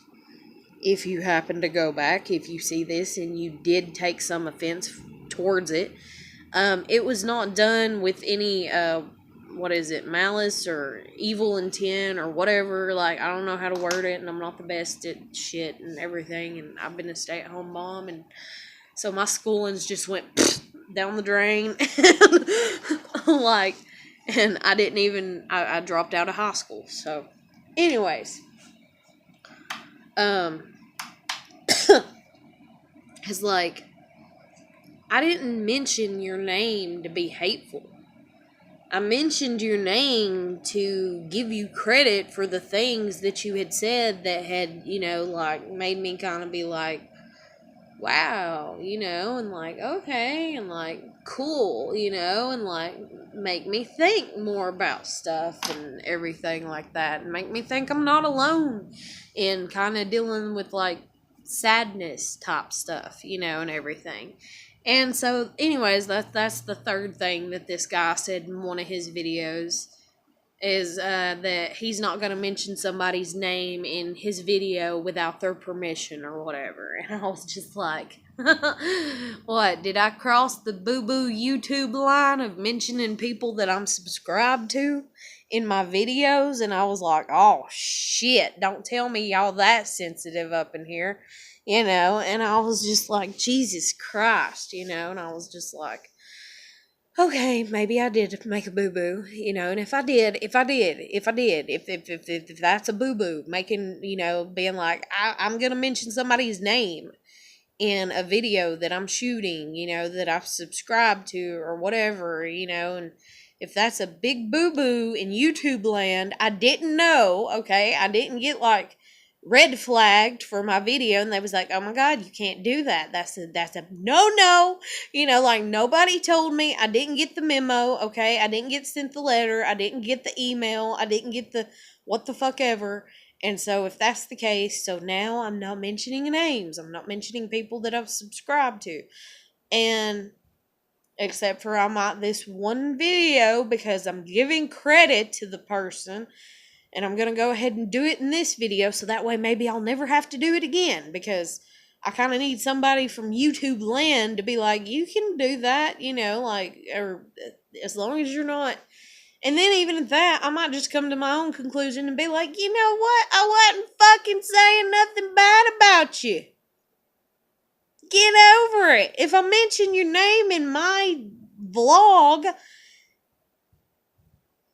if you happen to go back, if you see this and you did take some offense towards it, it was not done with any, malice or evil intent or whatever. Like, I don't know how to word it, and I'm not the best at shit and everything, and I've been a stay-at-home mom, and so my schoolings just went down the drain. And I didn't even, I dropped out of high school. So, anyways, it's like, I didn't mention your name to be hateful. I mentioned your name to give you credit for the things that you had said that had, made me kind of be like, wow, and like, okay, and like, cool, and like, make me think more about stuff and everything like that, and make me think I'm not alone in kind of dealing with, like, sadness type stuff, and everything. And so, anyways, that's the third thing that this guy said in one of his videos, is that he's not going to mention somebody's name in his video without their permission or whatever. And I was just like, what, did I cross the boo-boo YouTube line of mentioning people that I'm subscribed to in my videos? And I was like, oh shit, don't tell me y'all that sensitive up in here, and I was just like, Jesus Christ, and I was just like, okay, maybe I did make a boo-boo, and if that's a boo-boo, making, being like, I'm going to mention somebody's name in a video that I'm shooting, that I've subscribed to or whatever, and if that's a big boo-boo in YouTube land, I didn't know, okay, I didn't get, like, red flagged for my video, and they was like, oh my god, you can't do that, that's a no, like, nobody told me, I didn't get the memo, okay, I didn't get sent the letter, I didn't get the email, I didn't get the what the fuck ever. And so if that's the case, so now I'm not mentioning names, I'm not mentioning people that I've subscribed to, and except for I might this one video, because I'm giving credit to the person. And I'm going to go ahead and do it in this video, so that way maybe I'll never have to do it again, because I kind of need somebody from YouTube land to be like, you can do that, like, or as long as you're not. And then even at that, I might just come to my own conclusion and be like, you know what? I wasn't fucking saying nothing bad about you. Get over it. If I mention your name in my vlog,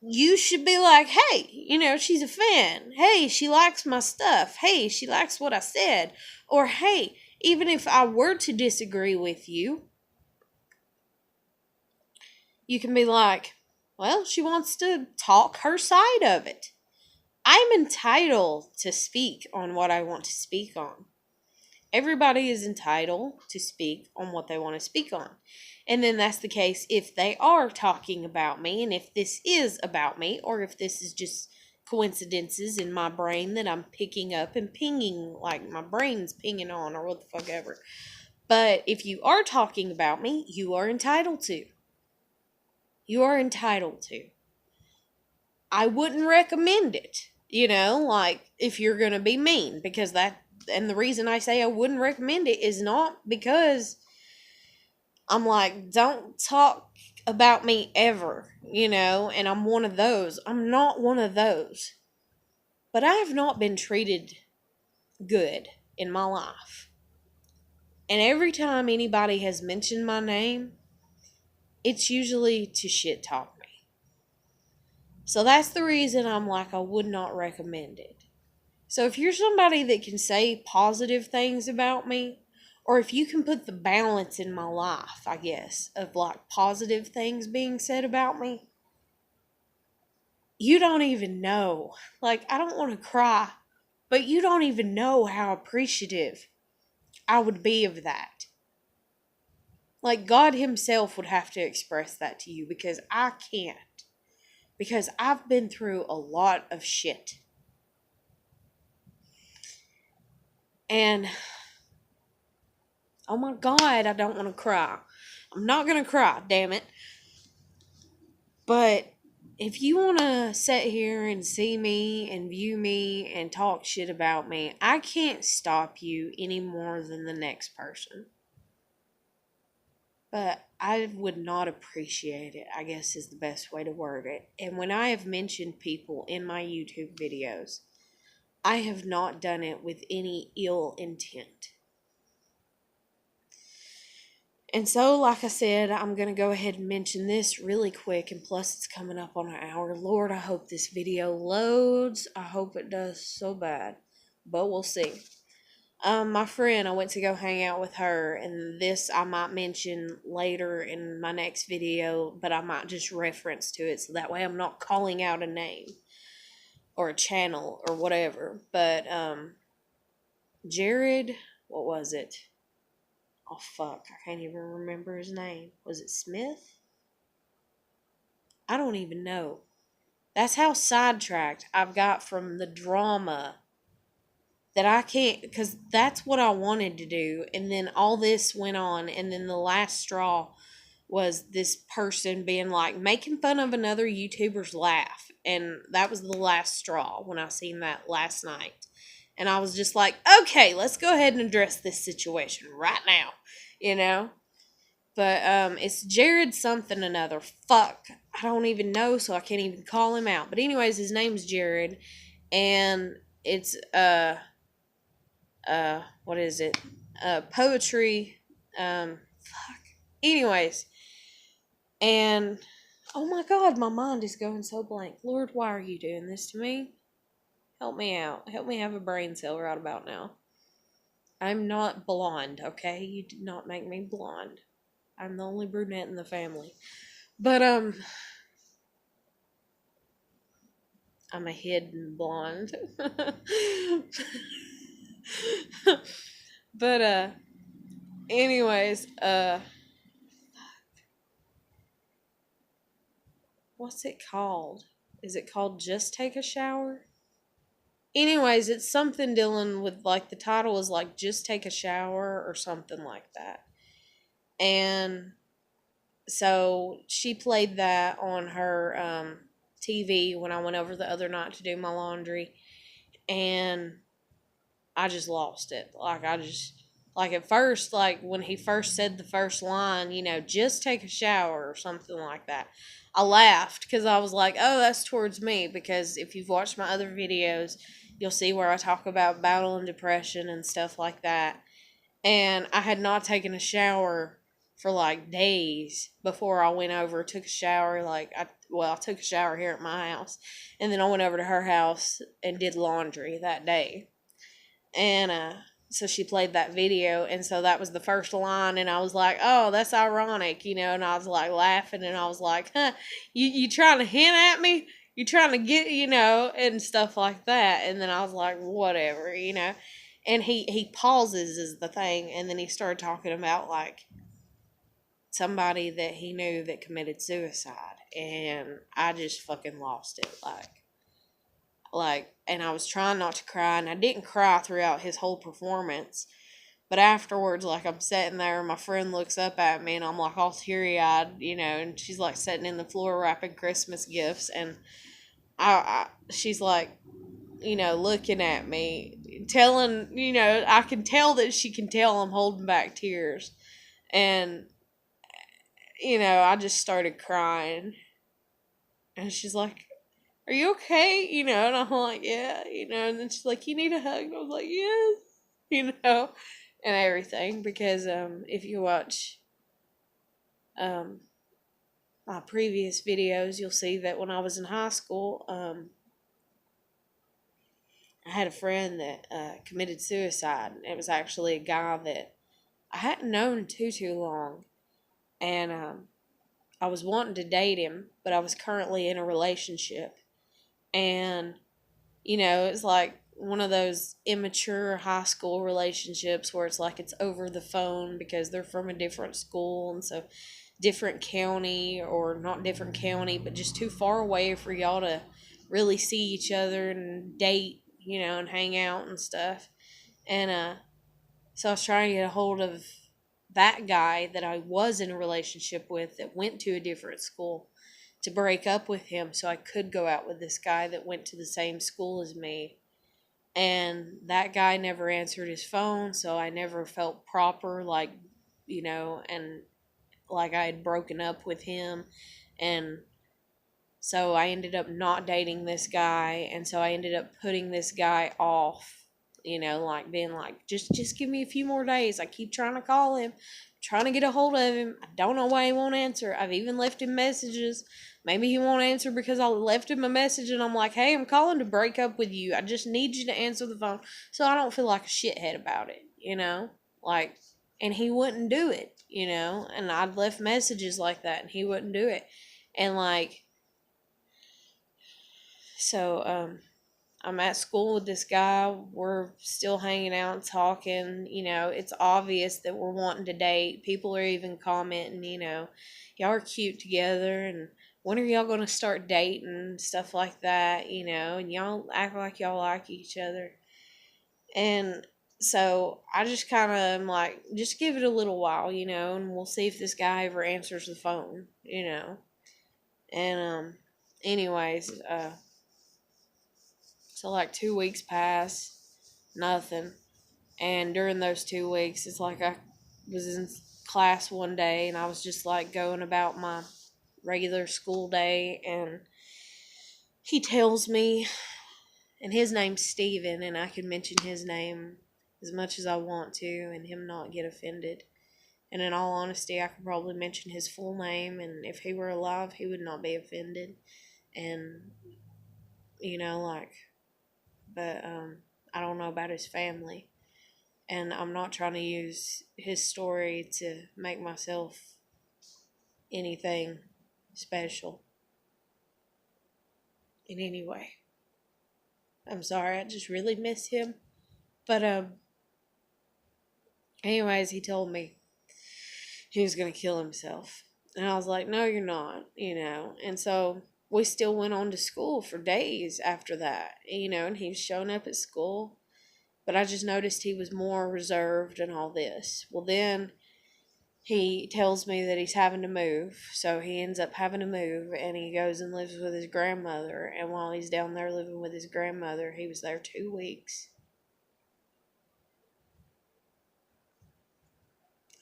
you should be like, hey, she's a fan. Hey, she likes my stuff. Hey, she likes what I said. Or, hey, even if I were to disagree with you, you can be like, well, she wants to talk her side of it. I'm entitled to speak on what I want to speak on. Everybody is entitled to speak on what they want to speak on. And then that's the case if they are talking about me, and if this is about me, or if this is just coincidences in my brain that I'm picking up and pinging, like my brain's pinging on or what the fuck ever. But if you are talking about me, you are entitled to. You are entitled to. I wouldn't recommend it, like if you're going to be mean, because and the reason I say I wouldn't recommend it is not because I'm like, don't talk about me ever, and I'm one of those. I'm not one of those. But I have not been treated good in my life. And every time anybody has mentioned my name, it's usually to shit talk me. So that's the reason I'm like, I would not recommend it. So if you're somebody that can say positive things about me, or if you can put the balance in my life, I guess, of like positive things being said about me, you don't even know. Like, I don't want to cry, but you don't even know how appreciative I would be of that. Like, God Himself would have to express that to you, because I can't. Because I've been through a lot of shit. And, oh my God, I don't want to cry. I'm not going to cry, damn it. But if you want to sit here and see me and view me and talk shit about me, I can't stop you any more than the next person. But I would not appreciate it, I guess is the best way to word it. And when I have mentioned people in my YouTube videos, I have not done it with any ill intent. And so, like I said, I'm going to go ahead and mention this really quick, and plus it's coming up on an hour. Lord, I hope this video loads. I hope it does so bad, but we'll see. My friend, I went to go hang out with her, and this I might mention later in my next video, but I might just reference to it, so that way I'm not calling out a name or a channel or whatever. But, Jared, what was it? Oh, fuck, I can't even remember his name. Was it Smith? I don't even know. That's how sidetracked I've got from the drama that I can't, because that's what I wanted to do. And then all this went on, and then the last straw was this person being like, making fun of another YouTuber's laugh. And that was the last straw when I seen that last night. And I was just like, okay, let's go ahead and address this situation right now. But it's Jared something another. Fuck, I don't even know, so I can't even call him out. But anyways, his name's Jared, and it's what is it? Poetry. Fuck. Anyways, and oh my God, my mind is going so blank. Lord, why are you doing this to me? Help me out. Help me have a brain cell right about now. I'm not blonde, okay? You did not make me blonde. I'm the only brunette in the family. But, I'm a hidden blonde. But, anyways, what's it called? Is it called Just Take a Shower? Anyways, it's something dealing with, like, the title is like Just Take a Shower or something like that. And so she played that on her TV when I went over the other night to do my laundry, and I just lost it. Like at first, like when he first said the first line, just take a shower or something like that, I laughed because I was like, oh, that's towards me, because if you've watched my other videos, you'll see where I talk about battling depression and stuff like that. And I had not taken a shower for like days before I went over, took a shower. I took a shower here at my house, and then I went over to her house and did laundry that day. And so she played that video, and so that was the first line, and I was like, oh, that's ironic, and I was like laughing, and I was like, huh, you trying to hint at me? You trying to get, and stuff like that. And then I was like, whatever, and he pauses is the thing, and then he started talking about like somebody that he knew that committed suicide, and I just fucking lost it. Like, Like, and I was trying not to cry, and I didn't cry throughout his whole performance. But afterwards, like, I'm sitting there, and my friend looks up at me, and I'm like all teary eyed, and she's like sitting in the floor wrapping Christmas gifts, and she's like, looking at me, telling, I can tell that she can tell I'm holding back tears. And, I just started crying. And she's like, "Are you okay?" And I'm like, "Yeah," and then she's like, "You need a hug?" And I was like, "Yes," and everything. Because if you watch um, my previous videos, you'll see that when I was in high school, I had a friend that committed suicide. It was actually a guy that I hadn't known too long, and I was wanting to date him, but I was currently in a relationship, and it's like one of those immature high school relationships where it's like it's over the phone because they're from a different school, and so different county, or not different county, but just too far away for y'all to really see each other and date, and hang out and stuff. And so I was trying to get a hold of that guy that I was in a relationship with that went to a different school, to break up with him so I could go out with this guy that went to the same school as me. And that guy never answered his phone, so I never felt proper, like, and like I had broken up with him. And so I ended up not dating this guy, and so I ended up putting this guy off, like being like, just give me a few more days. I keep trying to call him, trying to get a hold of him. I don't know why he won't answer. I've even left him messages. Maybe he won't answer because I left him a message and I'm like, "Hey, I'm calling to break up with you. I just need you to answer the phone so I don't feel like a shithead about it," Like, and he wouldn't do it, and I'd left messages like that and he wouldn't do it. And like, so I'm at school with this guy. We're still hanging out and talking. It's obvious that we're wanting to date. People are even commenting, "Y'all are cute together, and when are y'all going to start dating?" and stuff like that, and y'all act like y'all like each other. And so I just kind of am like, just give it a little while, and we'll see if this guy ever answers the phone, And anyways, so like 2 weeks pass, nothing. And during those 2 weeks, it's like I was in class one day and I was just like going about my regular school day, and he tells me, and his name's Steven, and I can mention his name as much as I want to and him not get offended. And in all honesty, I could probably mention his full name, and if he were alive, he would not be offended. And, like, but I don't know about his family. And I'm not trying to use his story to make myself anything special in any way. I'm sorry, I just really miss him. But anyways, he told me he was gonna kill himself. And I was like, "No, you're not," And so we still went on to school for days after that, and he was showing up at school. But I just noticed he was more reserved and all this. Well, then he tells me that he's having to move. So he ends up having to move, and he goes and lives with his grandmother. And while he's down there living with his grandmother, he was there 2 weeks.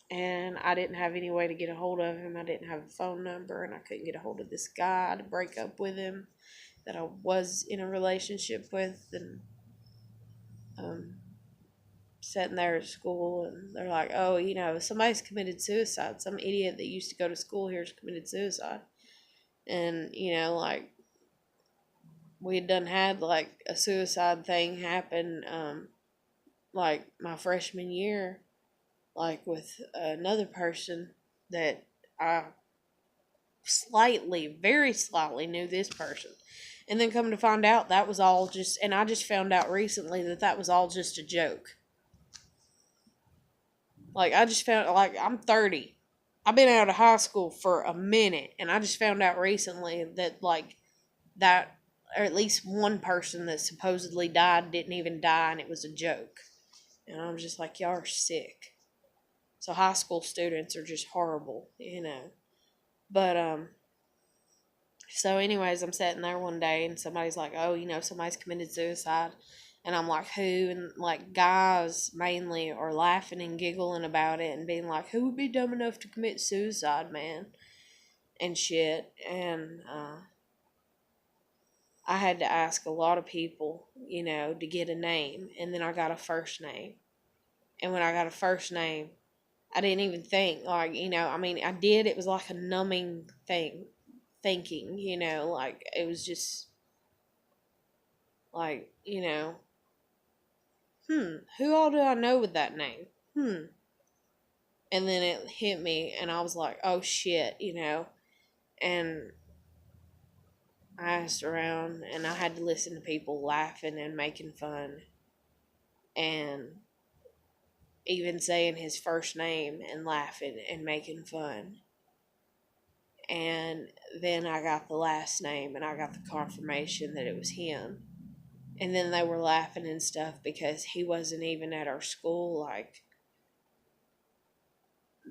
And I didn't have any way to get a hold of him. I didn't have a phone number, and I couldn't get a hold of this guy to break up with him that I was in a relationship with. And sitting there at school, and they're like, "Oh, somebody's committed suicide. Some idiot that used to go to school here has committed suicide." And, like, we had done had, like, a suicide thing happen, like, my freshman year, like, with another person that I very slightly knew this person. And then come to find out that was all just, and I just found out recently that was all just a joke. Like, I just found, like, I'm 30. I've been out of high school for a minute, and I just found out recently that, like, that or at least one person that supposedly died didn't even die, and it was a joke. And I'm just like, y'all are sick. So high school students are just horrible, you know. But so anyways, I'm sitting there one day and somebody's like, oh, somebody's committed suicide. And I'm like, who? And like guys mainly are laughing and giggling about it and being like, who would be dumb enough to commit suicide, man? And shit. And I had to ask a lot of people, to get a name. And then I got a first name. And when I got a first name, I didn't even think, like, I did. It was like a numbing thinking, like, it was just, like, who all do I know with that name? And then it hit me, and I was like, oh, shit, and I asked around, and I had to listen to people laughing and making fun, and even saying his first name and laughing and making fun. And then I got the last name, and I got the confirmation that it was him. And then they were laughing and stuff because he wasn't even at our school, like,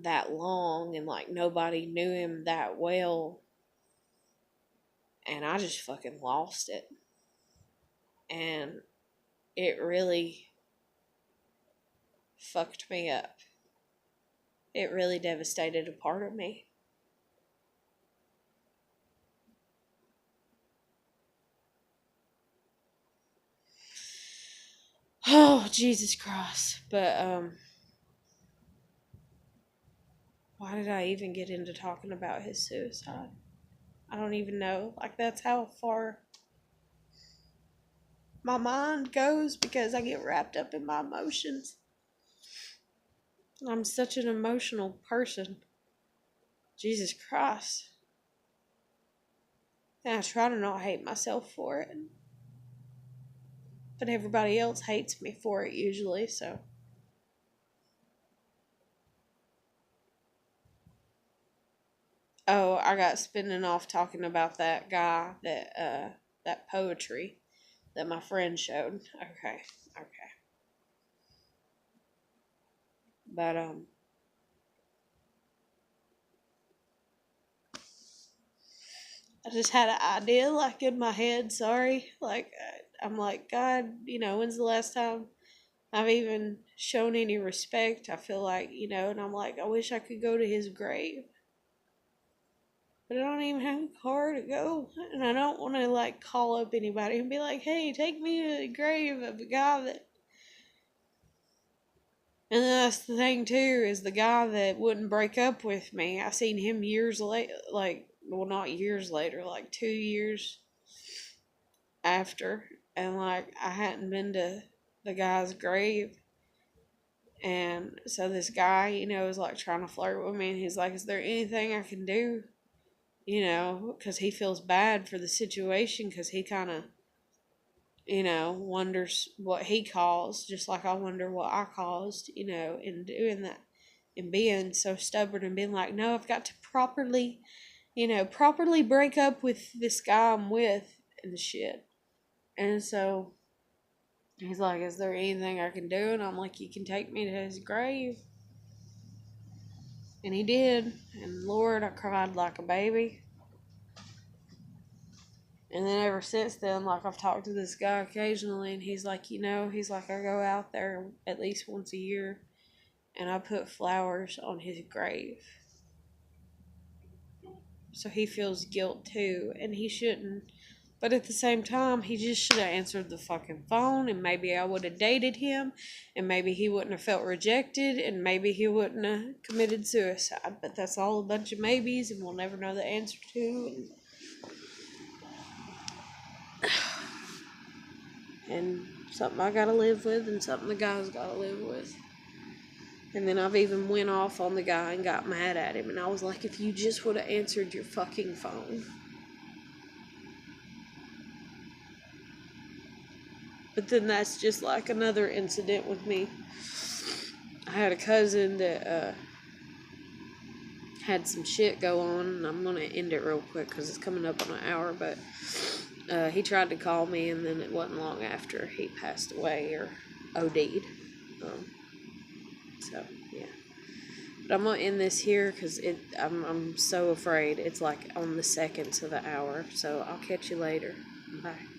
that long, and, like, nobody knew him that well. And I just fucking lost it. And it really fucked me up. It really devastated a part of me. Oh, Jesus Christ. But, why did I even get into talking about his suicide? I don't even know. Like, that's how far my mind goes because I get wrapped up in my emotions. I'm such an emotional person. Jesus Christ. And I try to not hate myself for it. But everybody else hates me for it usually, so. Oh, I got spinning off talking about that guy that poetry that my friend showed. Okay. But, I just had an idea, like, in my head, sorry. Like, I'm like, God, when's the last time I've even shown any respect? I feel like, and I'm like, I wish I could go to his grave. But I don't even have a car to go. And I don't want to, like, call up anybody and be like, hey, take me to the grave of a guy that... And that's the thing, too, is the guy that wouldn't break up with me. I seen him years later, like, well, not years later, like 2 years after. And, like, I hadn't been to the guy's grave. And so this guy, was, like, trying to flirt with me. And he's like, is there anything I can do? Because he feels bad for the situation because he kind of, wonders what he caused, just like I wonder what I caused, in doing that and being so stubborn and being like, no, I've got to properly break up with this guy I'm with and shit. And so he's like, is there anything I can do? And I'm like, you can take me to his grave. And he did. And Lord, I cried like a baby. And then ever since then, like, I've talked to this guy occasionally, and he's like, he's like, I go out there at least once a year, and I put flowers on his grave. So he feels guilt too, and he shouldn't. But at the same time, he just should have answered the fucking phone, and maybe I would have dated him, and maybe he wouldn't have felt rejected, and maybe he wouldn't have committed suicide. But that's all a bunch of maybes, and we'll never know the answer to. And something I gotta live with, and something the guy's gotta live with. And then I've even went off on the guy and got mad at him, and I was like, if you just would have answered your fucking phone. But then that's just like another incident with me. I had a cousin that had some shit go on, and I'm gonna end it real quick because it's coming up on an hour, but He tried to call me, and then it wasn't long after he passed away or OD'd. Um, so yeah, but I'm gonna end this here because I'm so afraid. It's like on the seconds of the hour. So I'll catch you later. Bye.